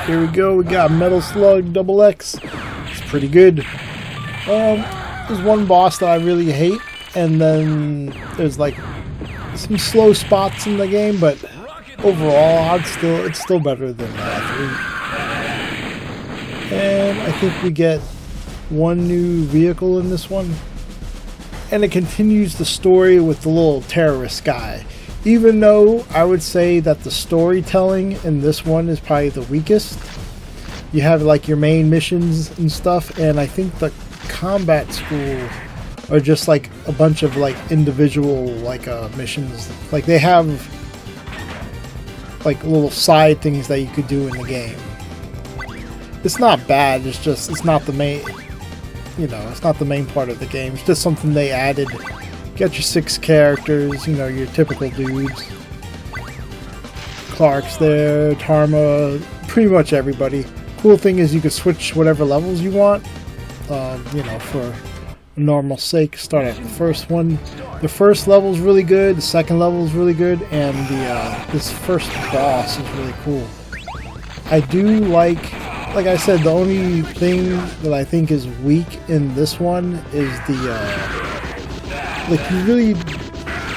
Here we go. We got Metal Slug Double X. It's pretty good. There's one boss that I really hate, and then there's like some slow spots in the game, but overall, it's still better than 3. And I think we get one new vehicle in this one, and it continues the story with the little terrorist guy. Even though I would say that the storytelling in this one is probably the weakest. You have like your main missions and stuff, and I think the combat school are just like a bunch of like individual like missions. Like they have like little side things that you could do in the game. It's not bad, it's not the main, it's not the main part of the game. It's just something they added. Got your 6 characters, your typical dudes. Clark's there, Tarma, pretty much everybody. Cool thing is you can switch whatever levels you want, for normal sake. Start at the first one. The first level's really good, the second level's really good, and this first boss is really cool. I do like I said, the only thing that I think is weak in this one is like you really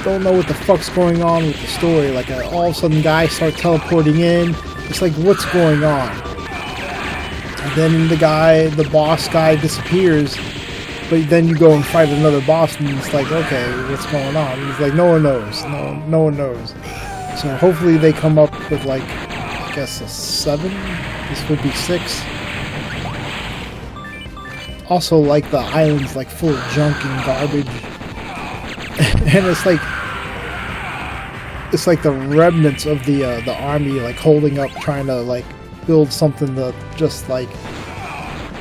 don't know what the fuck's going on with the story. Like all of a sudden guys start teleporting in. It's like, what's going on? And then the boss guy disappears, but then you go and fight another boss and it's like, okay, what's going on? And it's like, no one knows. No one knows. So hopefully they come up with like, I guess a 7? This would be 6. Also, like the island's like full of junk and garbage. And it's like the remnants of the army like holding up, trying to like build something that just like,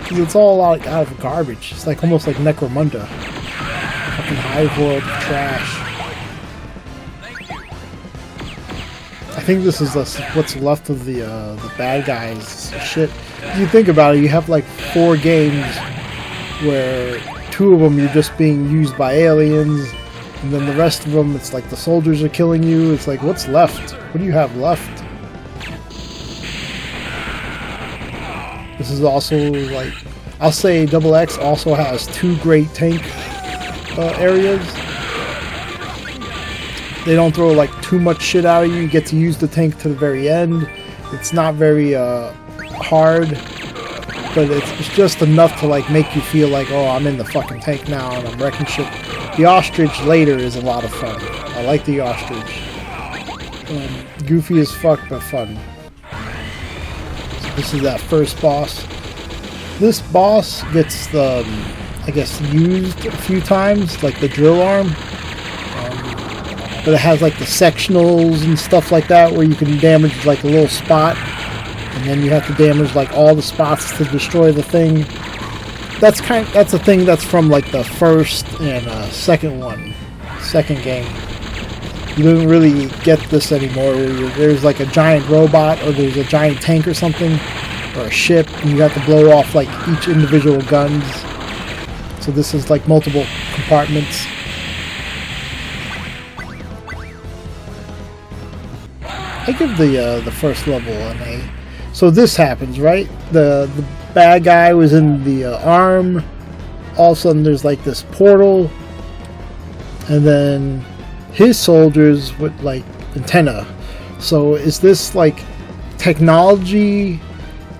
cause it's all out of garbage. It's like almost like Necromunda, fucking hive world trash. I think this is what's left of the bad guys shit. If you think about it, you have like 4 games where 2 of them you're just being used by aliens. And then the rest of them, it's like the soldiers are killing you. It's like, what's left? What do you have left? This is also like, I'll say Double X also has 2 great tank areas. They don't throw like too much shit out of you. You get to use the tank to the very end. It's not very hard, but it's just enough to like make you feel like, oh, I'm in the fucking tank now and I'm wrecking shit. The ostrich later is a lot of fun. I like the ostrich. Goofy as fuck, but fun. So this is that first boss. This boss gets I guess, used a few times, like the drill arm. But it has like the sectionals and stuff like that where you can damage like a little spot. And then you have to damage like all the spots to destroy the thing. That's a thing that's from like the first and second game. You don't really get this anymore. There's like a giant robot or there's a giant tank or something, or a ship, and you have to blow off like each individual guns. So this is like multiple compartments. I give the first level an A. So this happens, right? The bad guy was in the arm. All of a sudden there's like this portal, and then his soldiers with like antenna. So is this like technology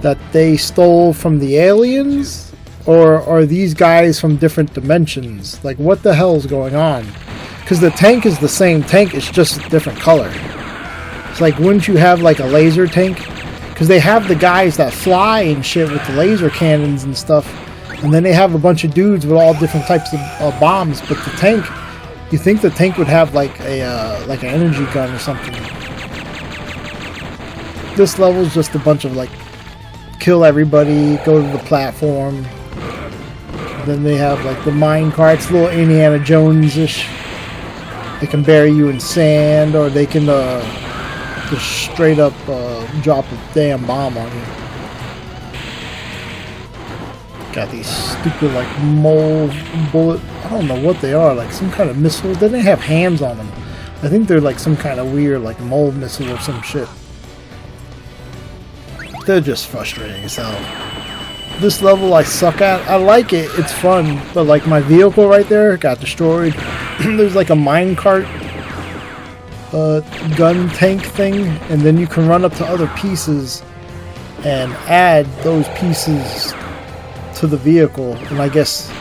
that they stole from the aliens, or are these guys from different dimensions? Like, what the hell is going on? Because the tank is the same tank, it's just a different color. It's like, wouldn't you have like a laser tank? Because they have the guys that fly and shit with the laser cannons and stuff, and then they have a bunch of dudes with all different types of bombs. But the tank, you think the tank would have like an energy gun or something? This level is just a bunch of like kill everybody, go to the platform. Then they have like the mine carts, little Indiana Jones-ish. They can bury you in sand, or they can just straight up drop a damn bomb on you. Got these stupid like mole bullet, I don't know what they are, like some kind of missile. They didn't have hands on them. I think they're like some kind of weird like mole missile or some shit. they're just frustrating as hell. This level I suck at. I like it, it's fun, but like my vehicle right there got destroyed. There's like a minecart gun tank thing, and then you can run up to other pieces and add those pieces to the vehicle, and I guess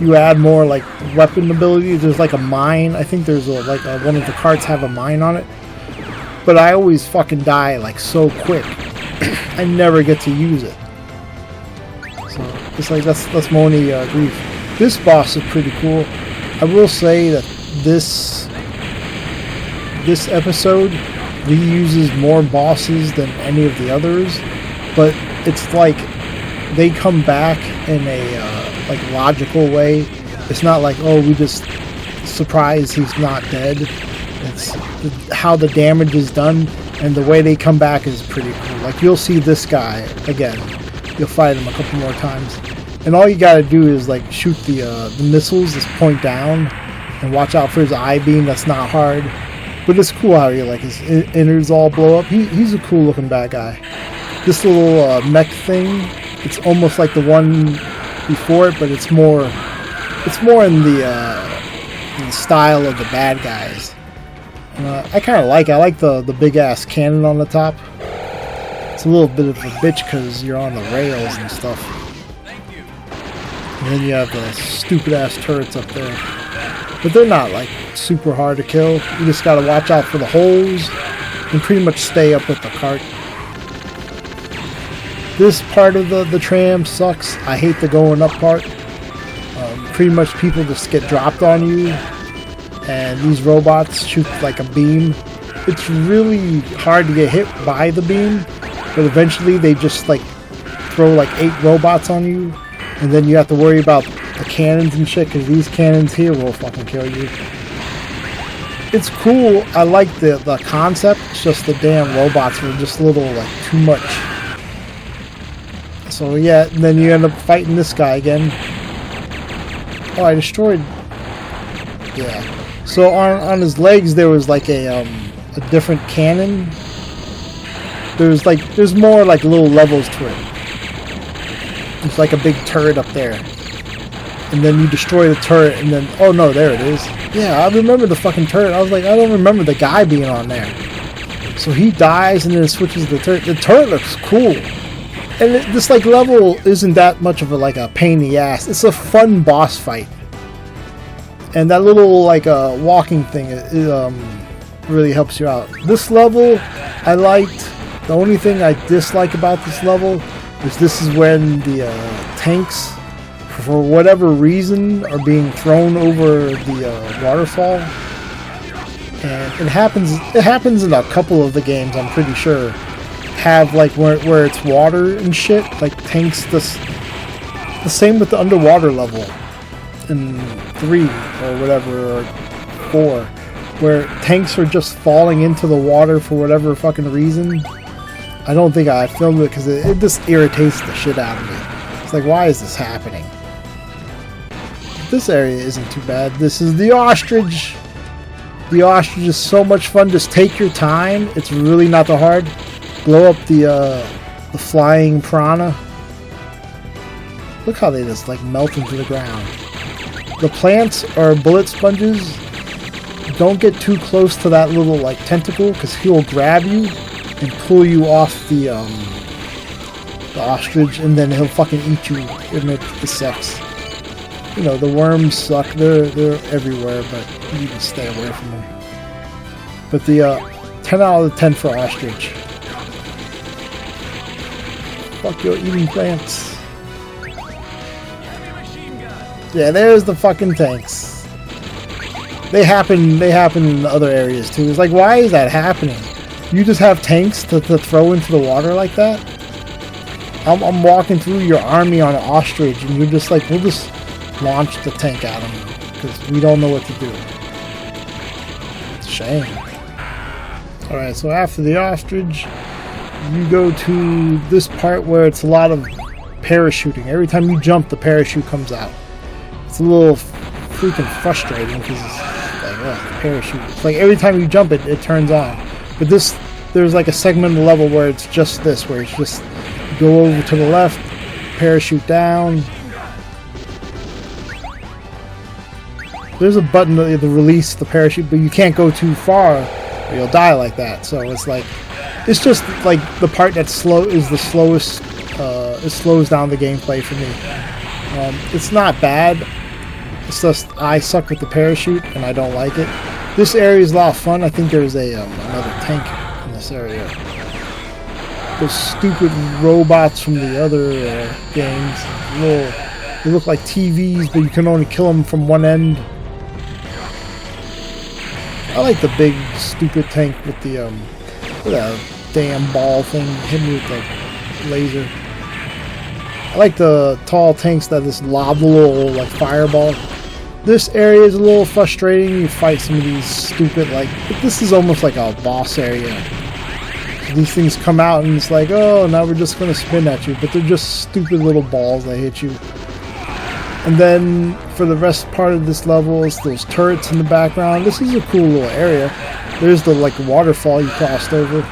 you add more like weapon ability. There's like a mine. I think there's one of the carts have a mine on it, but I always fucking die like so quick. I never get to use it. So it's like that's my only grief. This boss is pretty cool. I will say that this episode reuses more bosses than any of the others, but it's like they come back in a like logical way. It's not like, oh, we just surprised he's not dead. It's how the damage is done, and the way they come back is pretty cool. Like, you'll see this guy again. You'll fight him a couple more times, and all you gotta do is like shoot the missiles, just point down, and watch out for his eye beam. That's not hard, but it's cool how his innards all blow up. He's a cool looking bad guy. This little mech thing, it's almost like the one before it, but it's more in the style of the bad guys. I kind of like it. I like the big ass cannon on the top. It's a little bit of a bitch because you're on the rails and stuff. And then you have the stupid ass turrets up there, but they're not like super hard to kill. You just gotta watch out for the holes and pretty much stay up with the cart. This part of the tram sucks. I hate the going up part. Pretty much people just get dropped on you, and these robots shoot like a beam. It's really hard to get hit by the beam, but eventually they just like throw like 8 robots on you, and then you have to worry about the cannons and shit, because these cannons here will fucking kill you. It's cool. I like the concept. It's just the damn robots were just a little like too much. So yeah, and then you end up fighting this guy again. Oh, I destroyed. Yeah. So on his legs there was like a different cannon. There's more like little levels to it. There's like a big turret up there, and then you destroy the turret, and then oh no, there it is. Yeah, I remember the fucking turret. I was like, I don't remember the guy being on there. So he dies, and then it switches to the turret. The turret looks cool. And this like level isn't that much of a pain in the ass. It's a fun boss fight, and that little like walking thing really helps you out. This level I liked. The only thing I dislike about this level is this is when the tanks, for whatever reason, are being thrown over the waterfall, and it happens in a couple of the games. I'm pretty sure. Have like where it's water and shit, like tanks. The same with the underwater level in 3 or whatever, or 4, where tanks are just falling into the water for whatever fucking reason. I don't think I filmed it because it just irritates the shit out of me. It's like, why is this happening? This area isn't too bad. This is the ostrich. The ostrich is so much fun. Just take your time. It's really not that hard. Blow up the flying piranha. Look how they just like melt into the ground. The plants are bullet sponges. Don't get too close to that little like tentacle, because he'll grab you and pull you off the ostrich, and then he'll fucking eat you. And it sucks. You know, the worms suck. They're everywhere, but you can stay away from them. But the 10 out of 10 for ostrich. Fuck, you're eating plants. Yeah, there's the fucking tanks. They happen in other areas too. It's like, why is that happening? You just have tanks to throw into the water like that? I'm walking through your army on an ostrich, and you're just like, we'll just launch the tank at them because we don't know what to do. It's a shame. Alright, so after the ostrich, you go to this part where it's a lot of parachuting. Every time you jump, the parachute comes out. It's a little freaking frustrating because it's like, oh, parachute. It's like every time you jump, it turns on. But this there's like a segment of the level where it's just this, where it's just go over to the left, parachute down. There's a button to release the parachute, but you can't go too far or you'll die like that. So it's like, it's just like the part that's slow is the slowest. It slows down the gameplay for me. It's not bad. It's just I suck with the parachute and I don't like it. This area is a lot of fun. I think there's a another tank in this area. Those stupid robots from the other games. They look like TVs, but you can only kill them from one end. I like the big stupid tank with the damn ball thing hitting me with the laser. I like the tall tanks that just lob the little like fireball. This area is a little frustrating. You fight some of these stupid but this is almost like a boss area. These things come out and it's like, oh, now we're just gonna spin at you, but they're just stupid little balls that hit you. And then for the rest part of this level, it's those turrets in the background. This is a cool little area. There's the waterfall you crossed over,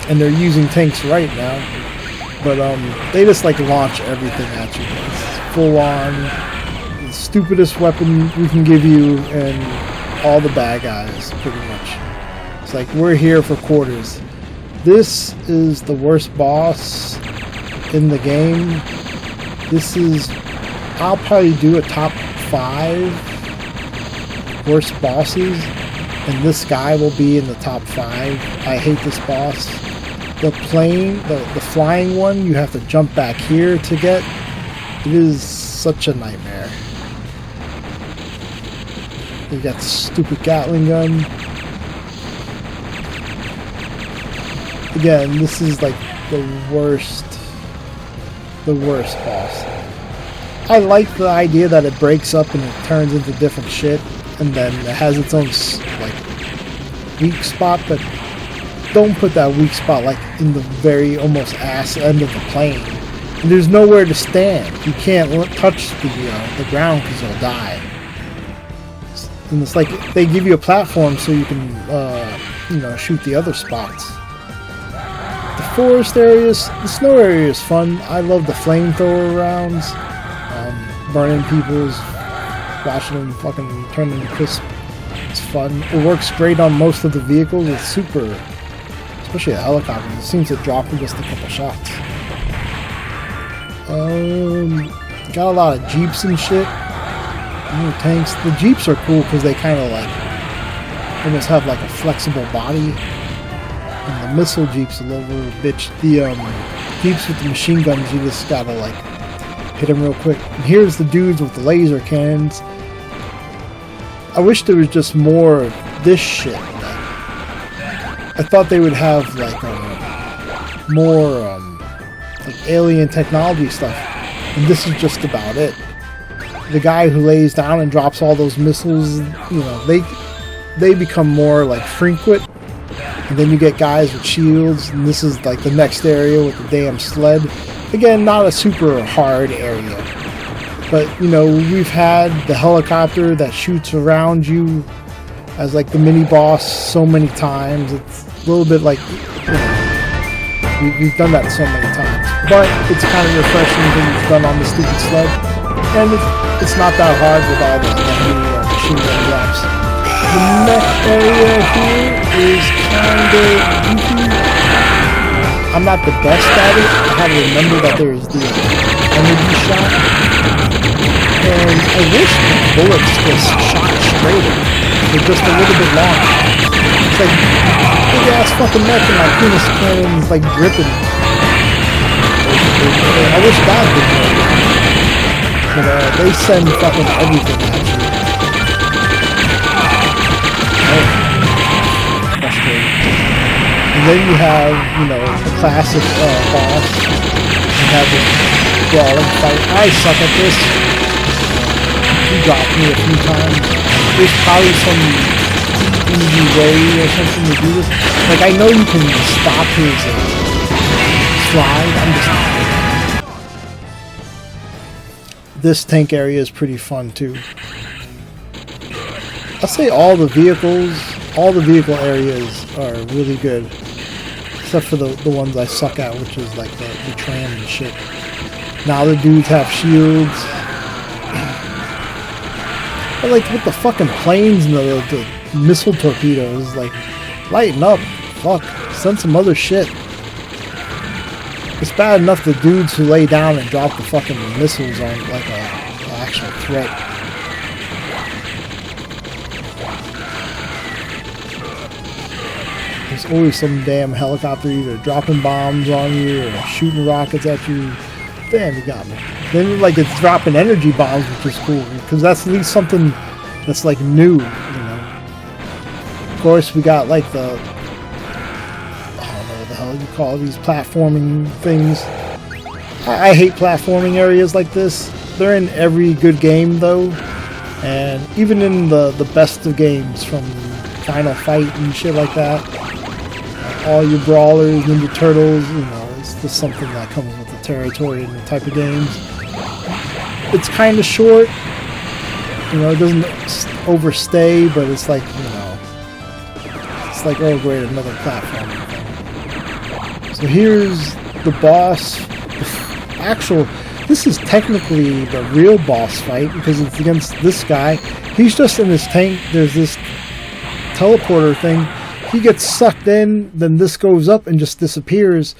and they're using tanks right now. But they just launch everything at you. It's full on the stupidest weapon we can give you, and all the bad guys pretty much. It's like we're here for quarters. This is the worst boss in the game. This is, I'll probably do a top 5 worst bosses, and this guy will be in the top 5. I hate this boss. The plane, the flying one, you have to jump back here to get. It is such a nightmare. You got the stupid Gatling gun. Again, this is the worst boss. I like the idea that it breaks up and it turns into different shit, and then it has its own weak spot, but don't put that weak spot in the very almost ass end of the plane. And there's nowhere to stand. You can't touch the ground because you'll die. And it's like they give you a platform so you can shoot the other spots. The forest areas, the snow area is fun. I love the flamethrower rounds, burning people's, watching them fucking turn into crisp. It's fun. It works great on most of the vehicles. It's super, especially a helicopter. It seems to drop in just a couple shots. Got a lot of jeeps and shit. Tanks. The jeeps are cool because they kind of almost have a flexible body. And the missile jeeps a little bitch. The jeeps with the machine guns, you just gotta hit them real quick. And here's the dudes with the laser cannons. I wish there was just more of this shit. I thought they would have more alien technology stuff, and this is just about it. The guy who lays down and drops all those missiles, they become more frequent. And then you get guys with shields, and this is the next area with the damn sled. Again, not a super hard area, but we've had the helicopter that shoots around you as the mini boss so many times. It's a little bit we've done that so many times, but it's kind of refreshing when it's done on the stupid sled, and it's not that hard with all the machine gun drops. The next area here is kind of goofy. I'm not the best at it. I have to remember that there is the energy shot. And I wish the bullets just shot straighter. They're just a little bit longer. It's big ass fucking neck and my penis cannon's dripping. I wish that would work. But they send fucking everything at you. And then you have, the classic boss. You have this brawling fight. I suck at this. He dropped me a few times. There's probably some easy way or something to do this. I know you can stop his slide. I'm just not. This tank area is pretty fun too. I'll say all the vehicle areas are really good. Except for the ones I suck at, which is like the tram and shit. Now the dudes have shields. But like with the fucking planes and the missile torpedoes, like, lighten up. Fuck. Send some other shit. It's bad enough the dudes who lay down and drop the fucking missiles aren't like an actual threat. There's always some damn helicopter either dropping bombs on you or shooting rockets at you. Damn, you got me. Then like it's dropping energy bombs, which is cool because that's at least something that's like new, you know. Of course, we got like the, I don't know what the hell you call these platforming things. I hate platforming areas like this. They're in every good game though, and even in the best of games from Final Fight and shit like that. All your brawlers, Ninja Turtles, you know, it's just something that comes with the territory and the type of games. It's kind of short, you know, it doesn't overstay, but it's like, you know, it's like, oh great, another platform. So here's the boss. This is technically the real boss fight because it's against this guy. He's just in his tank. There's this teleporter thing. He gets sucked in, then this goes up and just disappears.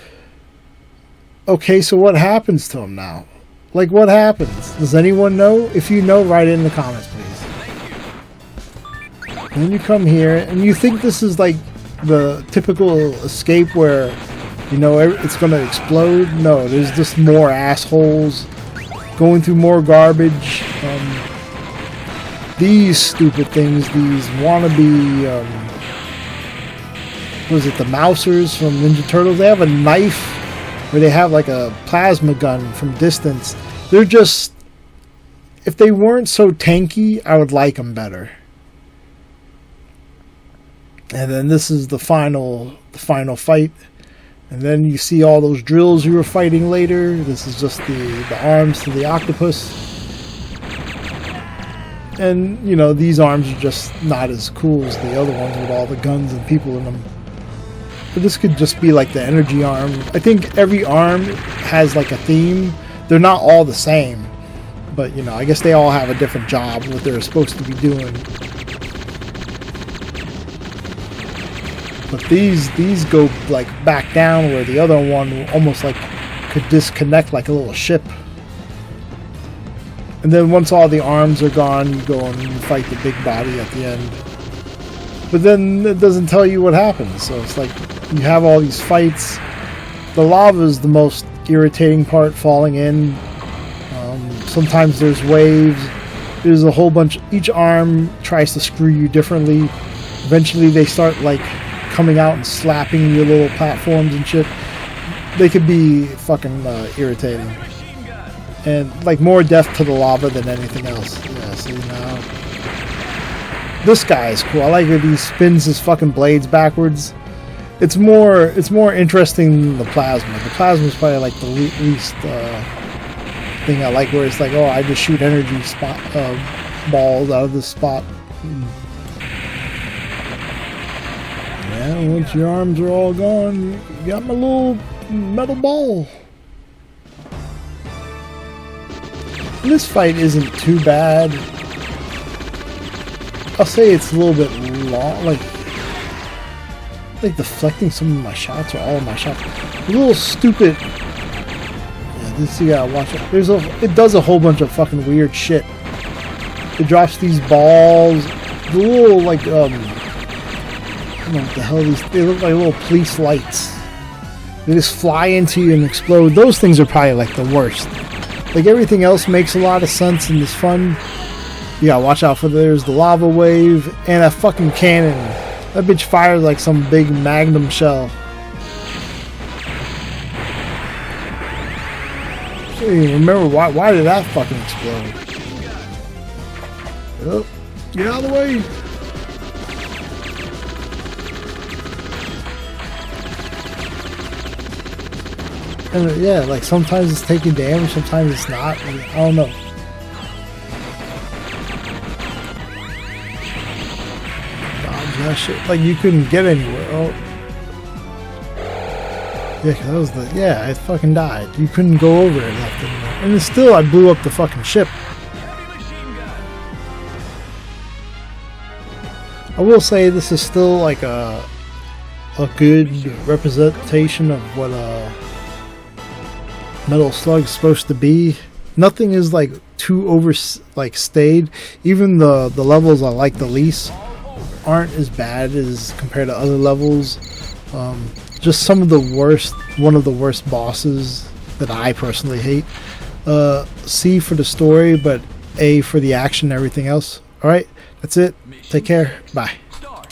Okay, so what happens to him now? Like, what happens? Does anyone know? If you know, write it in the comments, please. And then you come here, and you think this is like the typical escape where, you know, it's going to explode? No, there's just more assholes going through more garbage. These stupid things, these wannabe, what is it, the Mousers from Ninja Turtles? They have a knife where they have like a plasma gun from distance. They're just, if they weren't so tanky, I would like them better. And then this is the final fight. And then you see all those drills you were fighting later. This is just the arms to the octopus. And, you know, these arms are just not as cool as the other ones with all the guns and people in them. But this could just be like the energy arm. I think every arm has like a theme. They're not all the same. But, you know, I guess they all have a different job, what they're supposed to be doing. But these go like back down where the other one almost like could disconnect like a little ship. And then once all the arms are gone, you go and fight the big body at the end. But then it doesn't tell you what happens. So it's like you have all these fights. The lava is the most irritating part, falling in. Sometimes there's waves. There's a whole bunch. Each arm tries to screw you differently. Eventually they start like coming out and slapping your little platforms and shit. They could be fucking irritating. And like more death to the lava than anything else. Yeah, see now. This guy is cool. I like that he spins his fucking blades backwards. It's more interesting than the plasma. The plasma is probably like the least thing I like, where it's like, oh, I just shoot energy balls out of this spot. Yeah, once your arms are all gone, you got my little metal ball. And this fight isn't too bad. I'll say it's a little bit long, like deflecting some of my shots or all of my shots. A little stupid. Yeah, this you gotta watch it. It does a whole bunch of fucking weird shit. It drops these balls. The little like I don't know what the hell these. They look like little police lights. They just fly into you and explode. Those things are probably like the worst. Like everything else makes a lot of sense and is fun. You gotta watch out for there's the lava wave and a fucking cannon. That bitch fires like some big magnum shell. Hey, remember why did that fucking explode? Oh, get out of the way! And yeah, like sometimes it's taking damage, sometimes it's not. I don't know. that shit. Like, you couldn't get anywhere. Oh. Yeah, 'cause that was the... Yeah, I fucking died. You couldn't go over it left anymore. And then still, I blew up the fucking ship. I will say this is still like a good representation of what Metal Slug's supposed to be. Nothing is like too stayed. Even the levels I like the least aren't as bad as compared to other levels. Just some of the worst, one of the worst bosses that I personally hate. C for the story, but A for the action and everything else. Alright, that's it. Take care. Bye.